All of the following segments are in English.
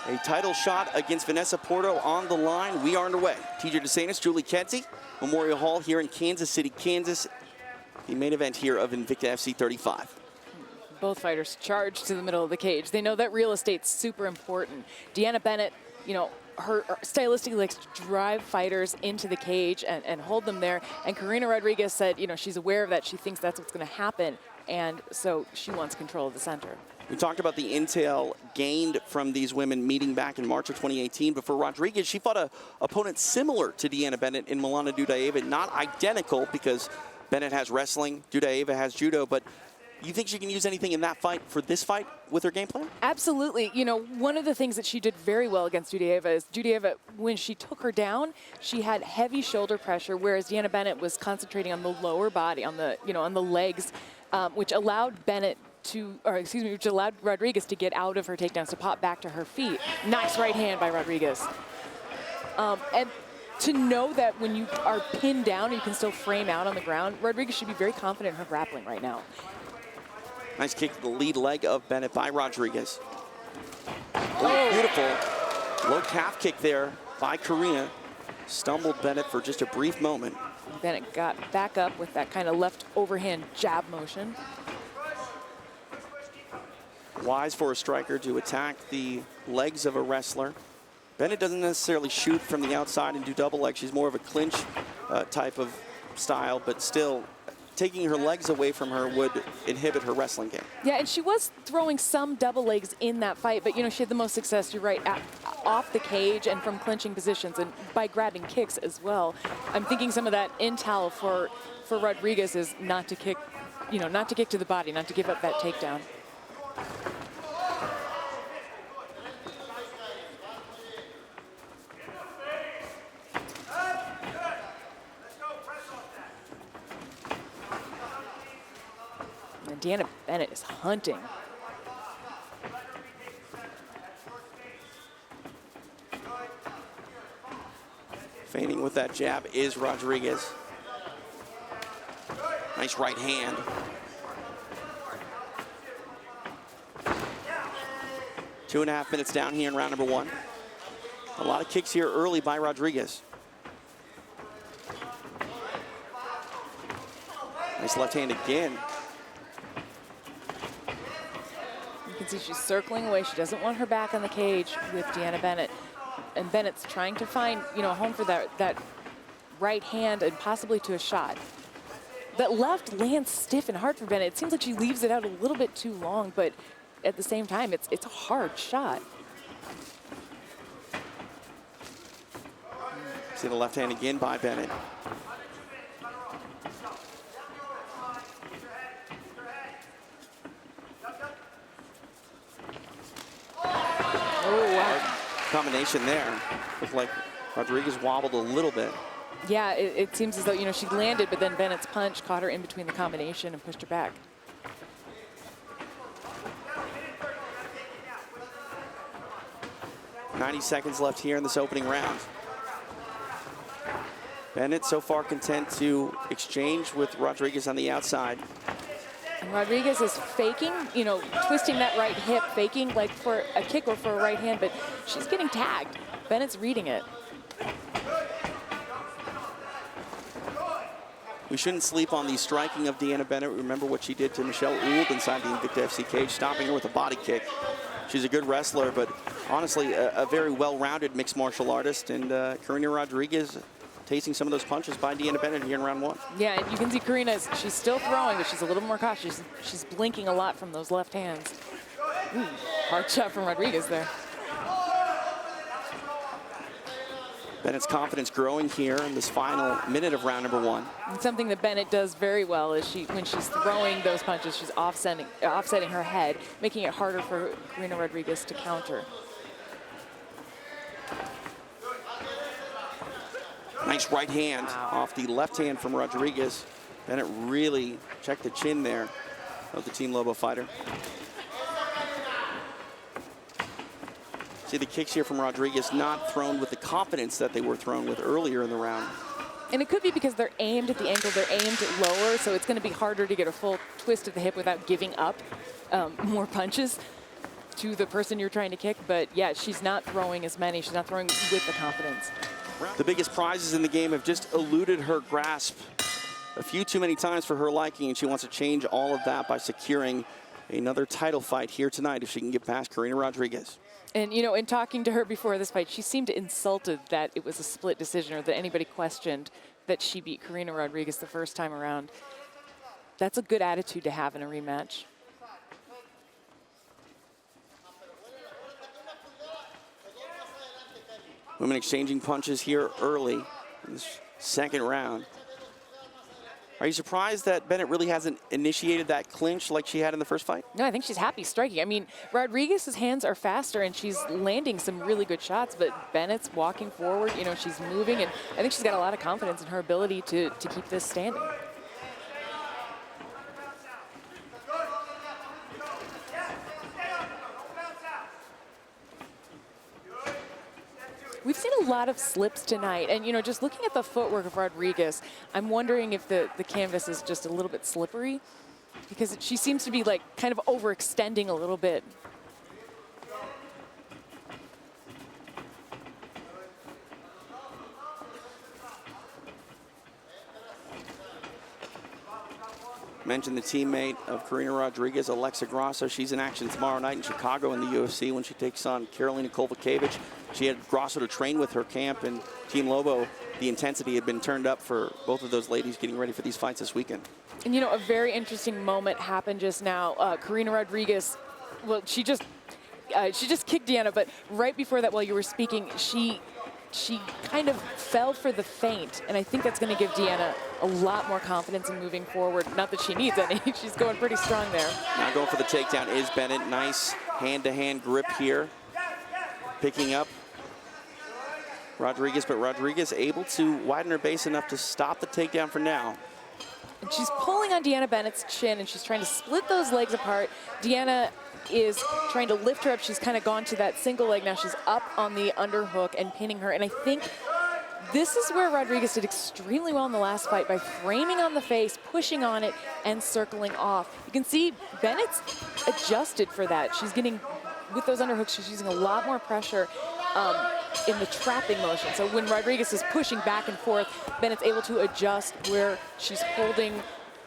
A title shot against Vanessa Porto on the line. We are underway. TJ DeSantis, Julie Kedzie, Memorial Hall here in Kansas City, Kansas. The main event here of Invicta FC 35. Both fighters charge to the middle of the cage. They know that real estate's super important. DeAnna Bennett, you know, her stylistically likes to drive fighters into the cage and hold them there. And Karina Rodríguez said, you know, she's aware of that. She thinks that's what's going to happen. And so she wants control of the center. We talked about the intel gained from these women meeting back in March of 2018. But for Rodríguez, she fought an opponent similar to DeAnna Bennett in Milana Dudaeva. Not identical because Bennett has wrestling, Dudaeva has judo. But you think she can use anything in that fight for this fight with her game plan? Absolutely. You know, one of the things that she did very well against Dudaeva is Dudaeva, when she took her down, she had heavy shoulder pressure, whereas DeAnna Bennett was concentrating on the lower body, on the, you know, on the legs, which allowed Bennett to, or excuse me, which allowed Rodríguez to get out of her takedowns, to pop back to her feet. Nice right hand by Rodríguez. And to know that when you are pinned down, you can still frame out on the ground, Rodríguez should be very confident in her grappling right now. Nice kick to the lead leg of Bennett by Rodríguez. Oh, beautiful low calf kick there by Karina. Stumbled Bennett for just a brief moment. Bennett got back up with that kind of left overhand jab motion. Wise for a striker to attack the legs of a wrestler. Bennett doesn't necessarily shoot from the outside and do double leg. She's more of a clinch type of style, but still taking her legs away from her would inhibit her wrestling game. Yeah, and she was throwing some double legs in that fight, but you know, she had the most success, you're right, off the cage and from clinching positions and by grabbing kicks as well. I'm thinking some of that intel for Rodríguez is not to kick, you know, not to kick to the body, not to give up that takedown. And DeAnna Bennett is hunting. Feigning with that jab is Rodríguez. Nice right hand. Two and a half minutes down here in round number one. A lot of kicks here early by Rodríguez. Nice left hand again. You can see she's circling away. She doesn't want her back on the cage with DeAnna Bennett. And Bennett's trying to find, you know, a home for that right hand and possibly to a shot. That left lands stiff and hard for Bennett. It seems like she leaves it out a little bit too long, but at the same time, it's a hard shot. See the left hand again by Bennett. Oh, wow. Combination there. Looked like Rodríguez wobbled a little bit. Yeah, it seems as though, you know, she landed, but then Bennett's punch caught her in between the combination and pushed her back. .90 seconds left here in this opening round. Bennett so far content to exchange with Rodríguez on the outside. And Rodríguez is faking, you know, twisting that right hip, faking like for a kick or for a right hand, but she's getting tagged. Bennett's reading it. We shouldn't sleep on the striking of DeAnna Bennett. Remember what she did to Michelle Ould inside the Invicta FC cage, stopping her with a body kick. She's a good wrestler, but honestly, a very well-rounded mixed martial artist. And Karina Rodríguez tasting some of those punches by DeAnna Bennett here in round one. Yeah, and you can see Karina, she's still throwing, but she's a little more cautious. She's blinking a lot from those left hands. Ooh, hard shot from Rodríguez there. Bennett's confidence growing here in this final minute of round number one. And something that Bennett does very well is when she's throwing those punches, she's offsetting her head, making it harder for Karina Rodríguez to counter. Nice right hand off the left hand from Rodríguez. Bennett really checked the chin there of the Team Lobo fighter. See the kicks here from Rodríguez not thrown with the confidence that they were thrown with earlier in the round. And it could be because they're aimed at the ankle, they're aimed lower, so it's going to be harder to get a full twist of the hip without giving up more punches. to the person you're trying to kick. But yeah, she's not throwing as many. She's not throwing with the confidence. The biggest prizes in the game have just eluded her grasp a few too many times for her liking, and she wants to change all of that by securing another title fight here tonight if she can get past Karina Rodríguez. And, you know, in talking to her before this fight, she seemed insulted that it was a split decision or that anybody questioned that she beat Karina Rodríguez the first time around. That's a good attitude to have in a rematch. Women exchanging punches here early in this second round. Are you surprised that Bennett really hasn't initiated that clinch like she had in the first fight? No, I think she's happy striking. I mean, Rodríguez's hands are faster and she's landing some really good shots, but Bennett's walking forward, you know, she's moving, and I think she's got a lot of confidence in her ability to keep this standing. We've seen a lot of slips tonight, and you know, just looking at the footwork of Rodríguez, I'm wondering if the canvas is just a little bit slippery, because she seems to be like kind of overextending a little bit. Mentioned the teammate of Karina Rodríguez, Alexa Grasso. She's in action tomorrow night in Chicago in the UFC when she takes on Karolina Kowalkiewicz. She had Grasso to train with her camp, and Team Lobo, the intensity had been turned up for both of those ladies getting ready for these fights this weekend. And you know, a very interesting moment happened just now. Karina Rodríguez, well, she just kicked DeAnna, but right before that, while you were speaking, she kind of fell for the feint, and I think that's going to give DeAnna a lot more confidence in moving forward. Not that she needs any, she's going pretty strong there. Now going for the takedown is Bennett. Nice hand-to-hand grip here. Picking up Rodríguez, but Rodríguez able to widen her base enough to stop the takedown for now. And she's pulling on DeAnna Bennett's chin, and she's trying to split those legs apart. DeAnna is trying to lift her up. She's kind of gone to that single leg. Now she's up on the underhook and pinning her. And I think this is where Rodríguez did extremely well in the last fight by framing on the face, pushing on it, and circling off. You can see Bennett's adjusted for that. She's getting, with those underhooks, she's using a lot more pressure in the trapping motion. So when Rodríguez is pushing back and forth, Bennett's able to adjust where she's holding,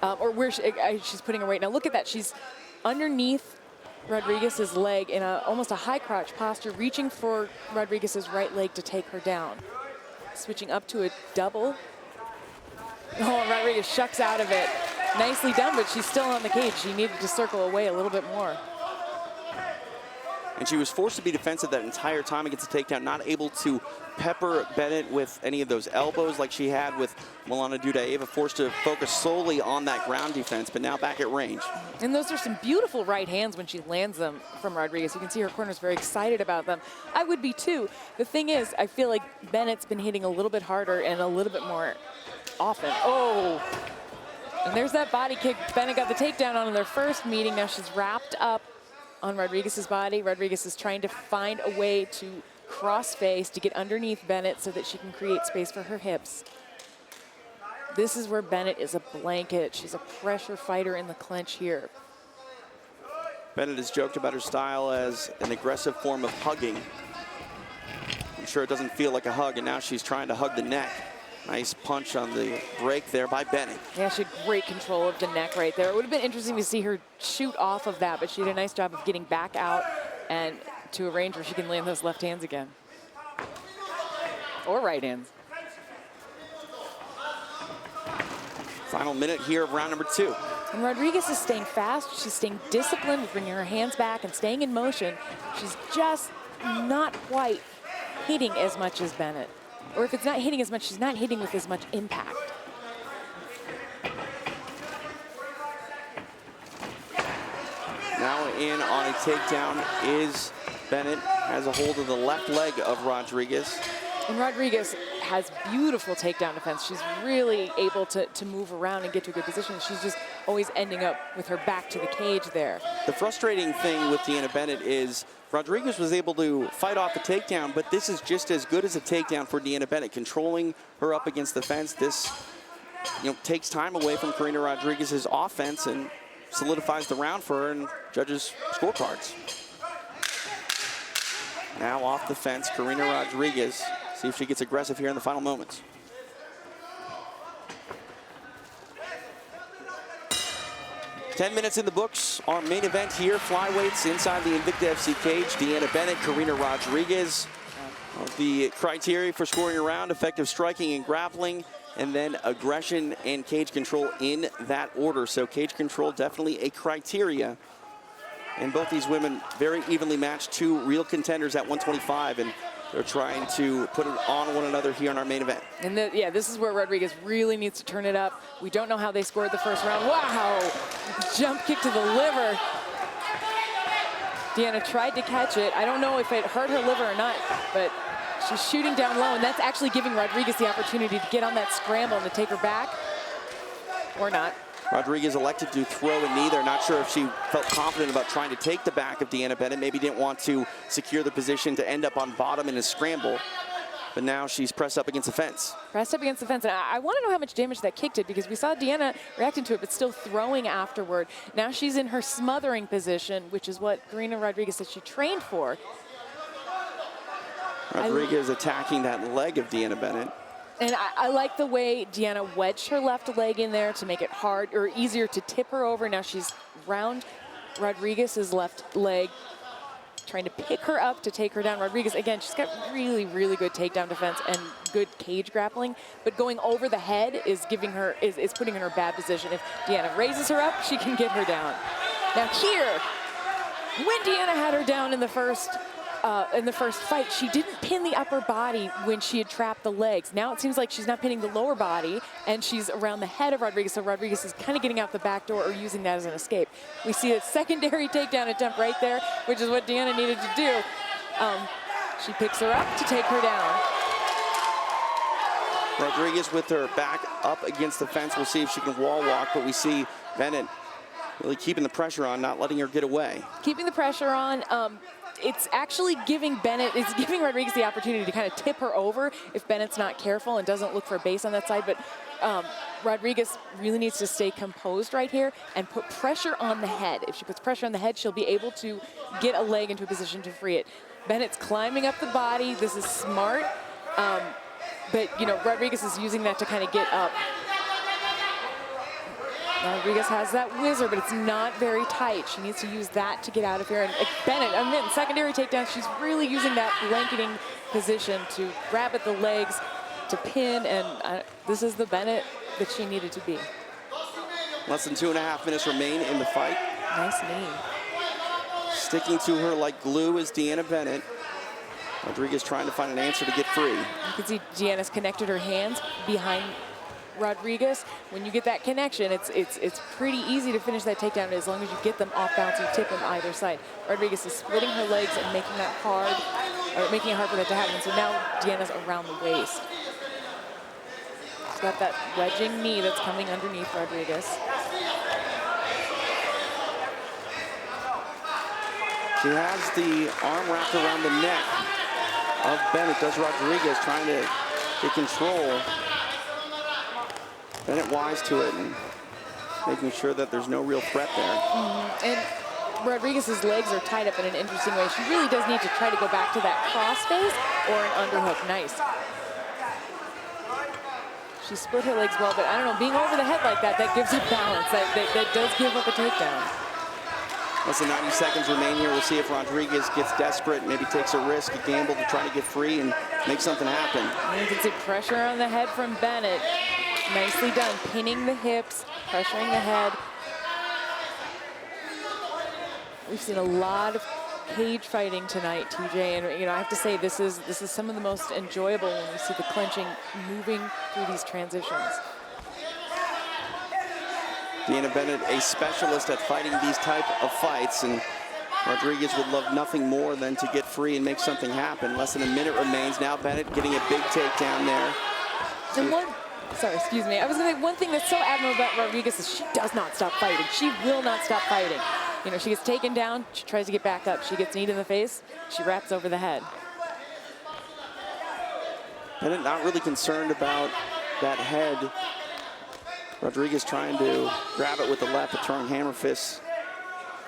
or where she's putting her weight. Now look at that. She's underneath Rodríguez's leg in almost a high crouch posture, reaching for Rodríguez's right leg to take her down. Switching up to a double. Oh, Rodríguez shucks out of it. Nicely done, but she's still on the cage. She needed to circle away a little bit more. And she was forced to be defensive that entire time against the takedown, not able to pepper Bennett with any of those elbows like she had with Milana Dudaeva, forced to focus solely on that ground defense, but now back at range. And those are some beautiful right hands when she lands them from Rodríguez. You can see her corner's very excited about them. I would be too. The thing is, I feel like Bennett's been hitting a little bit harder and a little bit more often. Oh, and there's that body kick. Bennett got the takedown on their first meeting. Now she's wrapped up on Rodríguez's body. Rodríguez is trying to find a way to cross face to get underneath Bennett so that she can create space for her hips. This is where Bennett is a blanket. She's a pressure fighter in the clinch here. Bennett has joked about her style as an aggressive form of hugging. I'm sure it doesn't feel like a hug, and now she's trying to hug the neck. Nice punch on the break there by Bennett. Yeah, she had great control of the neck right there. It would have been interesting to see her shoot off of that, but she did a nice job of getting back out and to a range where she can land those left hands again. Or right hands. Final minute here of round number 2. And Rodríguez is staying fast. She's staying disciplined, bringing her hands back and staying in motion. She's just not quite hitting as much as Bennett. Or if it's not hitting as much, she's not hitting with as much impact. Now in on a takedown is Bennett. Has a hold of the left leg of Rodríguez. And Rodríguez has beautiful takedown defense. She's really able to move around and get to a good position. She's just always ending up with her back to the cage there. The frustrating thing with DeAnna Bennett is Rodríguez was able to fight off the takedown, but this is just as good as a takedown for DeAnna Bennett. Controlling her up against the fence, this takes time away from Karina Rodríguez's offense and solidifies the round for her and judges' scorecards. Now off the fence, Karina Rodríguez. See if she gets aggressive here in the final moments. Ten minutes in the books. Our main event here, flyweights inside the Invicta FC cage. DeAnna Bennett, Karina Rodríguez. The criteria for scoring a round: effective striking and grappling, and then aggression and cage control in that order. So cage control definitely a criteria. And both these women very evenly matched, two real contenders at 125, and they're trying to put it on one another here in our main event. And yeah, this is where Rodríguez really needs to turn it up. We don't know how they scored the first round. Wow! Jump kick to the liver. DeAnna tried to catch it. I don't know if it hurt her liver or not, but she's shooting down low, and that's actually giving Rodríguez the opportunity to get on that scramble and to take her back, or not. Rodríguez elected to throw a knee there. Not sure if she felt confident about trying to take the back of DeAnna Bennett. Maybe didn't want to secure the position to end up on bottom in a scramble. But now she's pressed up against the fence. Pressed up against the fence. And I want to know how much damage that kick did, because we saw DeAnna reacting to it, but still throwing afterward. Now she's in her smothering position, which is what Karina Rodríguez said she trained for. Rodríguez attacking that leg of DeAnna Bennett. And I like the way DeAnna wedged her left leg in there to make it hard or easier to tip her over. Now she's round Rodríguez's left leg, trying to pick her up to take her down. Rodríguez, again, she's got really, really good takedown defense and good cage grappling, but going over the head is giving her, is putting her in a bad position. If DeAnna raises her up, she can get her down. Now here, when DeAnna had her down in the first fight, she didn't pin the upper body when she had trapped the legs. Now it seems like she's not pinning the lower body, and she's around the head of Rodríguez, so Rodríguez is kind of getting out the back door or using that as an escape. We see a secondary takedown attempt right there, which is what DeAnna needed to do. She picks her up to take her down. Rodríguez with her back up against the fence. We'll see if she can wall walk, but we see Bennett really keeping the pressure on, not letting her get away. Keeping the pressure on. It's actually giving Rodríguez the opportunity to kind of tip her over if Bennett's not careful and doesn't look for a base on that side. But Rodríguez really needs to stay composed right here and put pressure on the head. If she puts pressure on the head, she'll be able to get a leg into a position to free it. Bennett's climbing up the body. This is smart. But, you know, Rodríguez is using that to kind of get up. Rodríguez has that whizzer, but it's not very tight. She needs to use that to get out of here. And Bennett, secondary takedown, she's really using that blanketing position to grab at the legs, to pin, and this is the Bennett that she needed to be. Less than 2.5 minutes remain in the fight. Nice knee. Sticking to her like glue is DeAnna Bennett. Rodríguez trying to find an answer to get free. You can see DeAnna's connected her hands behind Rodríguez. When you get that connection, it's pretty easy to finish that takedown as long as you get them off balance and tip them either side. Rodríguez is splitting her legs and making that hard, or making it hard for that to happen. So now DeAnna's around the waist. She's got that wedging knee that's coming underneath Rodríguez. She has the arm wrapped around the neck of Bennett. Does Rodríguez trying to get control. Bennett wise to it and making sure that there's no real threat there. And Rodríguez's legs are tied up in an interesting way. She really does need to try to go back to that cross face or an underhook. Nice. She split her legs well, but I don't know, being over the head like that, that gives her balance. That does give up a takedown. Less than 90 seconds remain here. We'll see if Rodríguez gets desperate, maybe takes a risk, a gamble to try to get free and make something happen. And you can see pressure on the head from Bennett. Nicely done, pinning the hips, pressuring the head. We've seen a lot of cage fighting tonight, TJ, and you know I have to say this is some of the most enjoyable when we see the clenching moving through these transitions. DeAnna Bennett, a specialist at fighting these type of fights, and Rodríguez would love nothing more than to get free and make something happen. Less than a minute remains. Now Bennett getting a big takedown there. And excuse me. I was going to say one thing that's so admirable about Rodríguez is she does not stop fighting. She will not stop fighting. You know, she gets taken down, she tries to get back up. She gets kneed in the face, she wraps over the head. Bennett not really concerned about that head. Rodríguez trying to grab it with the left, but throwing hammer fists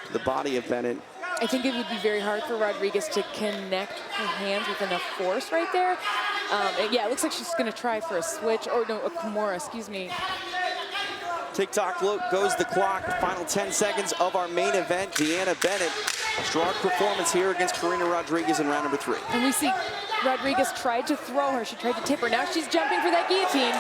to the body of Bennett. I think it would be very hard for Rodríguez to connect her hands with enough force right there. Yeah, it looks like she's going to try for a switch, or no, a Kimura, excuse me. Tick-tock goes the clock. Final 10 seconds of our main event. DeAnna Bennett, strong performance here against Karina Rodríguez in round number 3. And we see Rodríguez tried to throw her. She tried to tip her. Now she's jumping for that guillotine.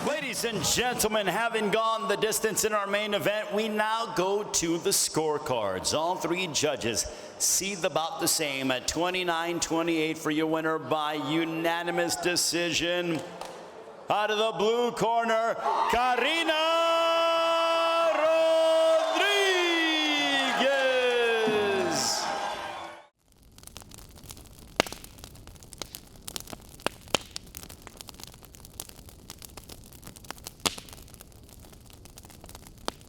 Ladies and gentlemen, having gone the distance in our main event, we now go to the scorecards. All 3 judges see about the same at 29-28 for your winner by unanimous decision. Out of the blue corner, Karina